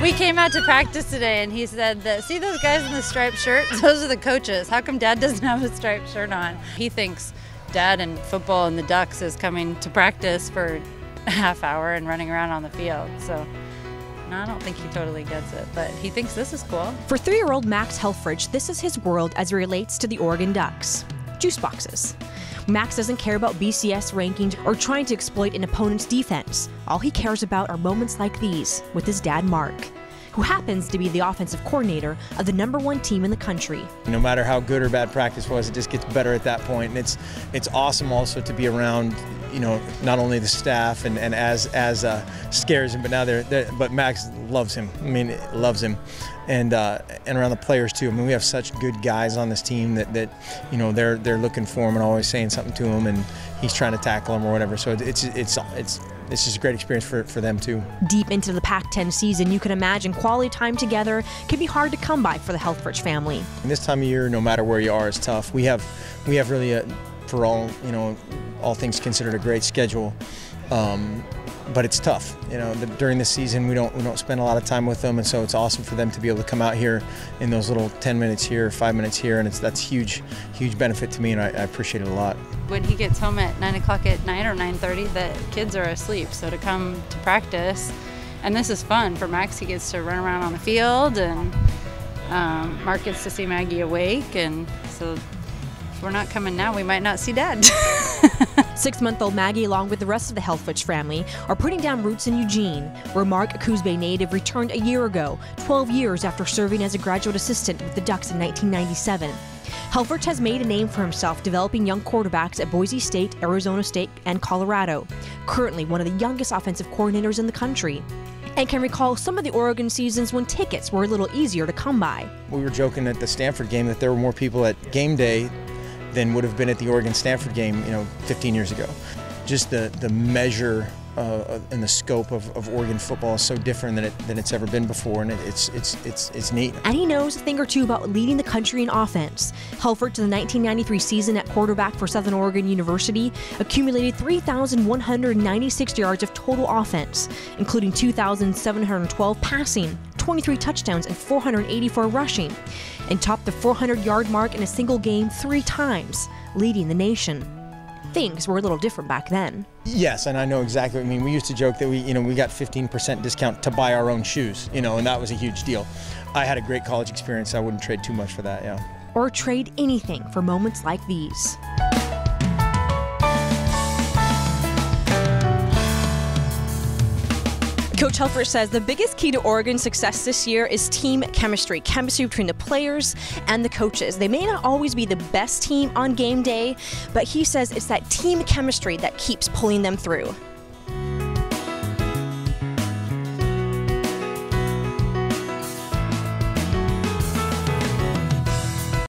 We came out to practice today and he said that, see those guys in the striped shirts? Those are the coaches. How come Dad doesn't have a striped shirt on? He thinks Dad and football and the Ducks is coming to practice for a half hour and running around on the field. So no, I don't think he totally gets it, but he thinks this is cool. For 3-year-old Max Helfrich, this is his world as it relates to the Oregon Ducks. Juice boxes. Max doesn't care about BCS rankings or trying to exploit an opponent's defense. All he cares about are moments like these with his dad, Mark, who happens to be the offensive coordinator of the #1 team in the country. No matter how good or bad practice was, it just gets better at that point. And it's awesome also to be around, you know, not only the staff and as scares him, but now but Max loves him. I mean, loves him, and around the players too. I mean, we have such good guys on this team that you know they're looking for him and always saying something to him, and he's trying to tackle him or whatever. So it's just a great experience for them too. Deep into the Pac-10 season, you can imagine quality time together can be hard to come by for the Helfrich family. And this time of year, no matter where you are, it's tough. We have really for all, you know, all things considered, a great schedule. But it's tough, you know. During the season, we don't spend a lot of time with them, and so it's awesome for them to be able to come out here in those little 10 minutes here, 5 minutes here, and that's huge benefit to me, and I appreciate it a lot. When he gets home at 9 o'clock at night or 9:30, the kids are asleep, so to come to practice, and this is fun for Max. He gets to run around on the field, and Mark gets to see Maggie awake, and so if we're not coming now, we might not see Dad. 6-month-old Maggie, along with the rest of the Helfrich family, are putting down roots in Eugene, where Mark, a Coos Bay native, returned a year ago, 12 years after serving as a graduate assistant with the Ducks in 1997. Helfrich has made a name for himself developing young quarterbacks at Boise State, Arizona State, and Colorado, currently one of the youngest offensive coordinators in the country, and can recall some of the Oregon seasons when tickets were a little easier to come by. We were joking at the Stanford game that there were more people at game day than would have been at the Oregon-Stanford game, you know, 15 years ago. Just the measure and the scope of Oregon football is so different than it's ever been before, and it's neat. And he knows a thing or two about leading the country in offense. Helfrich, in the 1993 season at quarterback for Southern Oregon University, accumulated 3,196 yards of total offense, including 2,712 passing, 23 touchdowns, and 484 rushing, and topped the 400-yard mark in a single game 3 times, leading the nation. Things were a little different back then. Yes, and I know exactly what I mean. We used to joke that we got 15% discount to buy our own shoes, you know, and that was a huge deal. I had a great college experience. I wouldn't trade too much for that, yeah. Or trade anything for moments like these. Coach Helfrich says the biggest key to Oregon's success this year is team chemistry between the players and the coaches. They may not always be the best team on game day, but he says it's that team chemistry that keeps pulling them through.